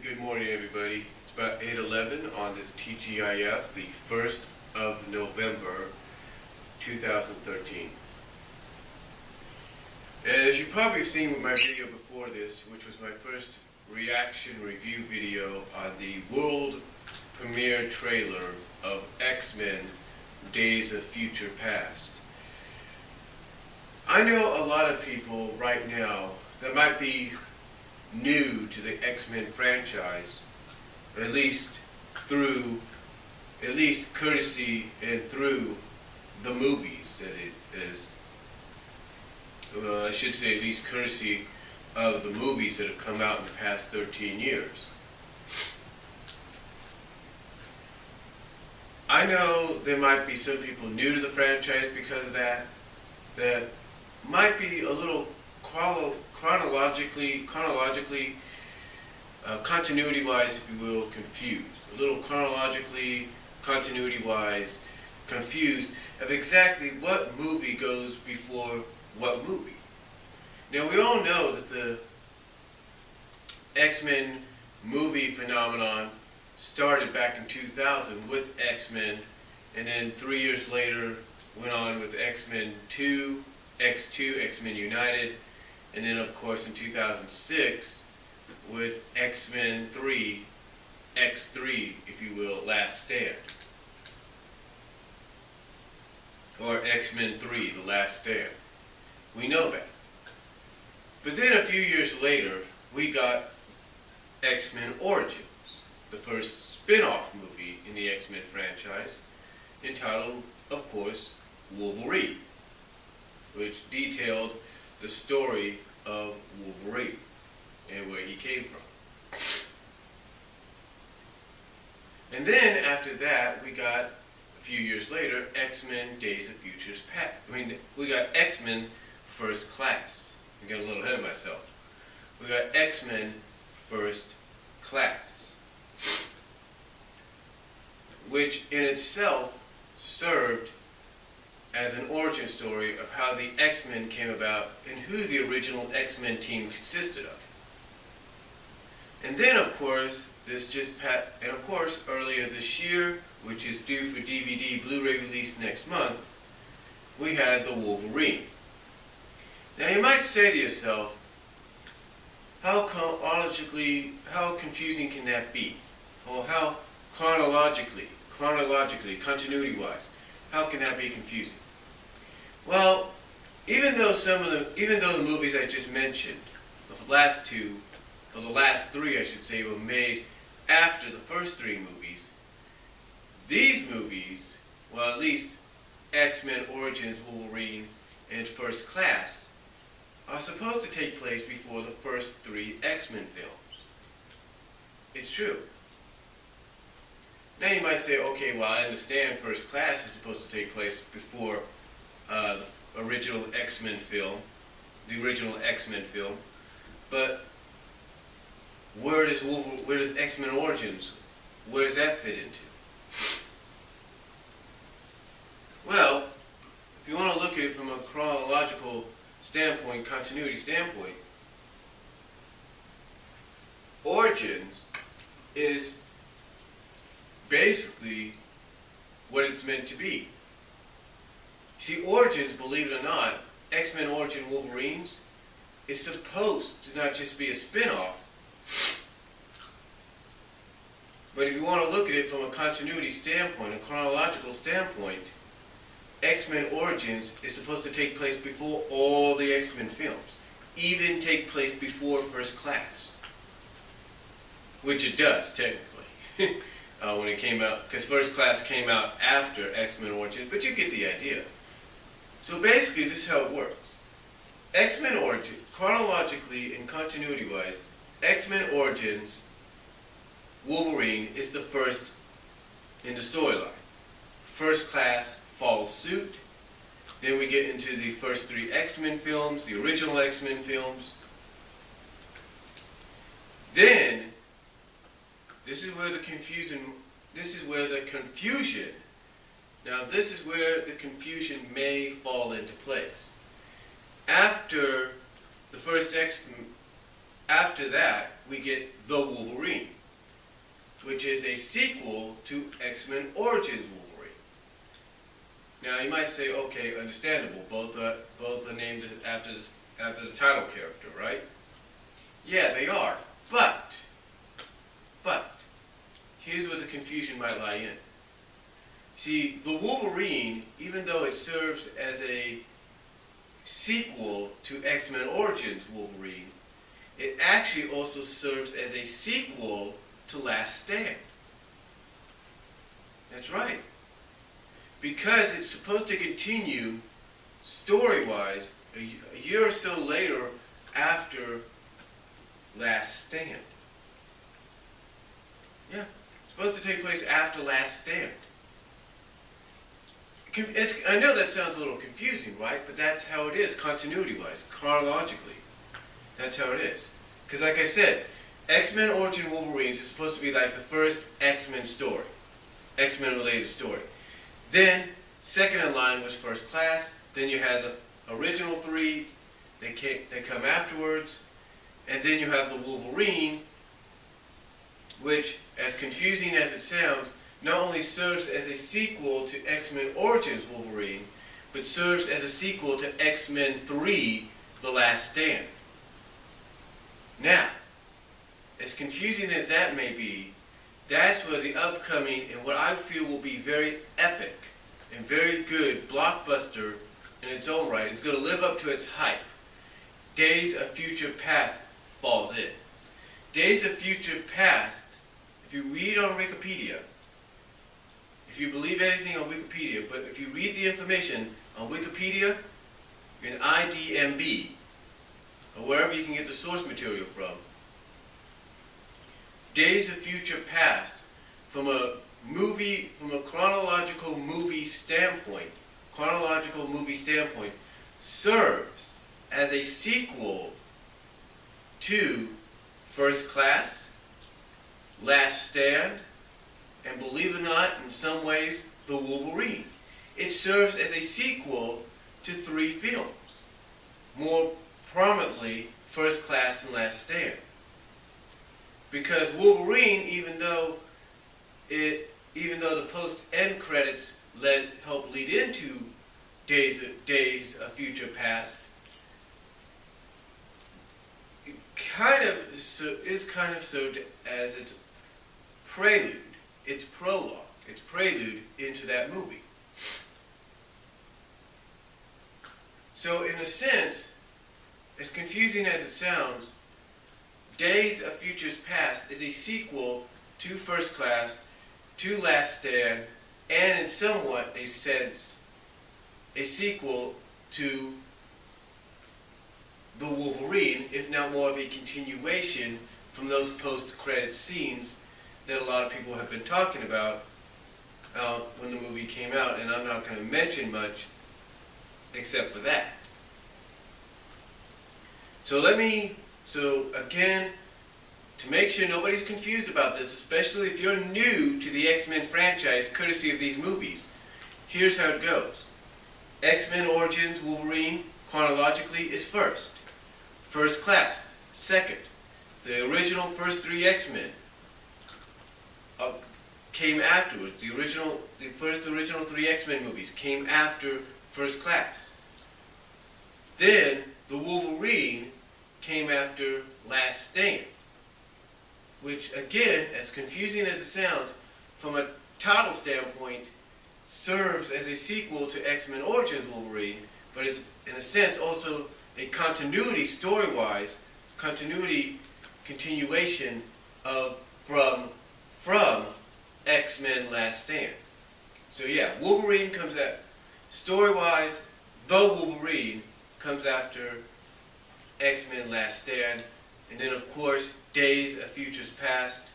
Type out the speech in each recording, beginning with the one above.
Good morning, everybody. It's about 8:11 on this TGIF, the 1st of November, 2013. As you probably have seen with my video before this, which was my first reaction review video on the world premiere trailer of X-Men Days of Future Past. I know a lot of people right now that might be new to the X-Men franchise, at least courtesy and through the movies that it is. I should say at least courtesy of the movies that have come out in the past 13 years. I know there might be some people new to the franchise because of that might be a little chronologically, continuity-wise, if you will, confused. A little chronologically, continuity-wise, confused of exactly what movie goes before what movie. Now, we all know that the X-Men movie phenomenon started back in 2000 with X-Men, and then 3 years later went on with X-Men 2, X2, X-Men United, and then, of course, in 2006, with X-Men 3, X3, if you will, Last Stand. Or X-Men 3, The Last Stand. We know that. But then a few years later, we got X-Men Origins, the first spin-off movie in the X-Men franchise, entitled, of course, Wolverine, which detailed the story of Wolverine and where he came from. And then after that, we got a few years later X-Men Days of Future Past. We got X-Men First Class. I'm getting a little ahead of myself. We got X-Men First Class, which in itself served as an origin story of how the X-Men came about and who the original X-Men team consisted of. And then, of course, earlier this year, which is due for DVD Blu-ray release next month, we had the Wolverine. Now, you might say to yourself, how confusing can that be? Or how chronologically, continuity-wise, how can that be confusing? Well, even though the movies I just mentioned, the last three, I should say, were made after the first three movies, these movies, well, at least X-Men Origins, Wolverine, and First Class, are supposed to take place before the first three X-Men films. It's true. Now you might say, okay, well, I understand First Class is supposed to take place before the original X-Men film, but where does X-Men Origins, where does that fit into? Well, if you want to look at it from a chronological standpoint, continuity standpoint, Origins is basically what it's meant to be. See, Origins, believe it or not, X-Men Origin Wolverines is supposed to not just be a spin-off, but if you want to look at it from a continuity standpoint, a chronological standpoint, X-Men Origins is supposed to take place before all the X-Men films, even take place before First Class, which it does, technically, when it came out, because First Class came out after X-Men Origins, but you get the idea. So basically, this is how it works. X-Men Origins, chronologically and continuity-wise, X-Men Origins Wolverine is the first in the storyline. First Class follows suit. Then we get into the first three X-Men films, the original X-Men films. Then, this is where the confusion may fall into place. After the first after that, we get The Wolverine, which is a sequel to X-Men Origins Wolverine. Now, you might say, okay, understandable. Both are named after the title character, right? Yeah, they are. But, here's where the confusion might lie in. See, the Wolverine, even though it serves as a sequel to X-Men Origins Wolverine, it actually also serves as a sequel to Last Stand. That's right. Because it's supposed to continue, story-wise, a year or so later after Last Stand. Yeah, it's supposed to take place after Last Stand. I know that sounds a little confusing, right? But that's how it is, continuity-wise, chronologically. That's how it is. Because like I said, X-Men Origin Wolverines is supposed to be like the first X-Men story. X-Men related story. Then, second in line was First Class. Then you had the original three that come afterwards. And then you have the Wolverine, which, as confusing as it sounds, not only serves as a sequel to X-Men Origins Wolverine, but serves as a sequel to X-Men 3, The Last Stand. Now, as confusing as that may be, that's where the upcoming and what I feel will be very epic and very good blockbuster in its own right is going to live up to its hype. Days of Future Past falls in. Days of Future Past, if you read on Wikipedia, if you believe anything on Wikipedia, but if you read the information on Wikipedia, in IDMB, or wherever you can get the source material from, Days of Future Past, from a chronological movie standpoint, serves as a sequel to First Class, Last Stand, and believe it or not, in some ways, The Wolverine. It serves as a sequel to 3 films. More prominently, First Class and Last Stand. Because Wolverine, even though the post-end credits help lead into Days of Future Past, is kind of served as its prelude, its prologue, its prelude into that movie. So in a sense, as confusing as it sounds, Days of Futures Past is a sequel to First Class, to Last Stand, and in somewhat a sense, a sequel to The Wolverine, if not more of a continuation from those post-credit scenes that a lot of people have been talking about when the movie came out, and I'm not going to mention much except for that. So again, to make sure nobody's confused about this, especially if you're new to the X-Men franchise, courtesy of these movies, here's how it goes. X-Men Origins Wolverine, chronologically, is first. First Class, second. The original first 3 X-Men came afterwards. The first original 3 X-Men movies came after First Class. Then, the Wolverine came after Last Stand, which again, as confusing as it sounds, from a title standpoint, serves as a sequel to X-Men Origins Wolverine, but is in a sense also a continuity, story-wise, continuation from X-Men Last Stand. So yeah, Wolverine comes at, story-wise, the Wolverine comes after X-Men Last Stand, and then of course Days of Futures Past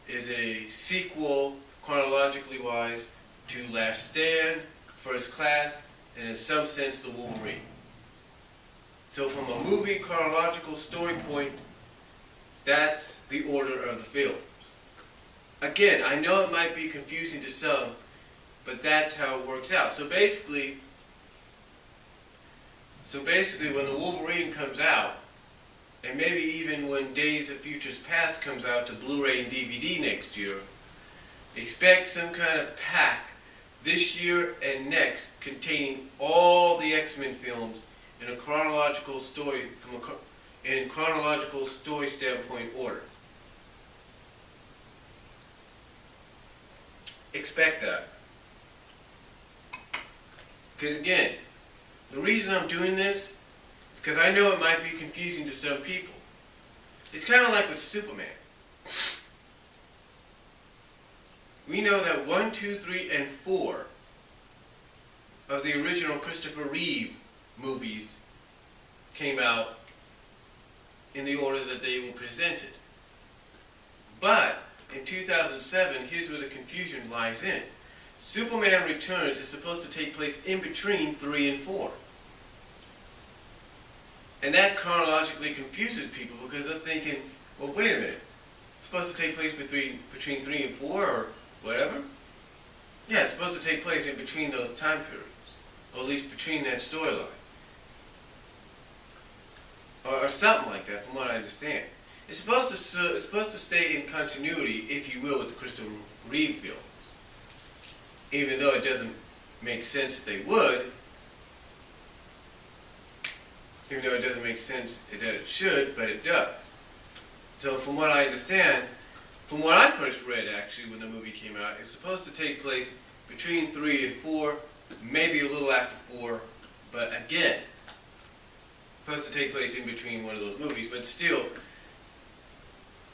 is a sequel, chronologically wise, to Last Stand, First Class, and in some sense the Wolverine. So from a movie chronological story point, that's the order of the films. Again, I know it might be confusing to some, but that's how it works out. So basically when the Wolverine comes out, and maybe even when Days of Futures Past comes out to Blu-ray and DVD next year, expect some kind of pack this year and next containing all the X-Men films in a chronological story in chronological story standpoint order. Expect that. Because again, the reason I'm doing this is because I know it might be confusing to some people. It's kind of like with Superman. We know that 1, 2, 3, and 4 of the original Christopher Reeve movies came out in the order that they were presented. But in 2007, here's where the confusion lies in. Superman Returns is supposed to take place in between 3 and 4. And that chronologically confuses people because they're thinking, well, wait a minute. It's supposed to take place between 3 and 4 or whatever? Yeah, it's supposed to take place in between those time periods, or at least between that storyline. Or something like that, from what I understand. It's supposed to stay in continuity, if you will, with the Christopher Reeve films. Even though it doesn't make sense they would, even though it doesn't make sense that it should, but it does. So from what I understand, from what I first read actually when the movie came out, it's supposed to take place between 3 and 4, maybe a little after 4, but again, supposed to take place in between one of those movies, but still,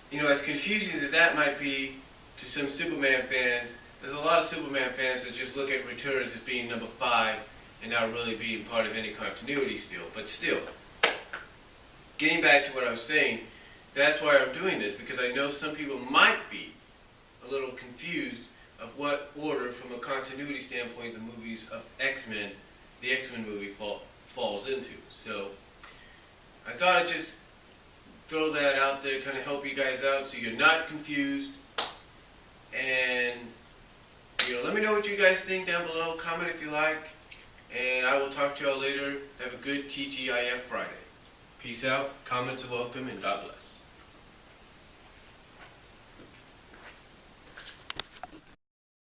you know, as confusing as that might be to some Superman fans, there's a lot of Superman fans that just look at Returns as being number 5 and not really being part of any continuity still. But still, getting back to what I was saying, that's why I'm doing this, because I know some people might be a little confused of what order, from a continuity standpoint, the movies of X-Men, the X-Men movie falls into. So I thought I'd just throw that out there, kind of help you guys out so you're not confused. And, you know, let me know what you guys think down below. Comment if you like. And I will talk to y'all later. Have a good TGIF Friday. Peace out. Comments are welcome, and God bless.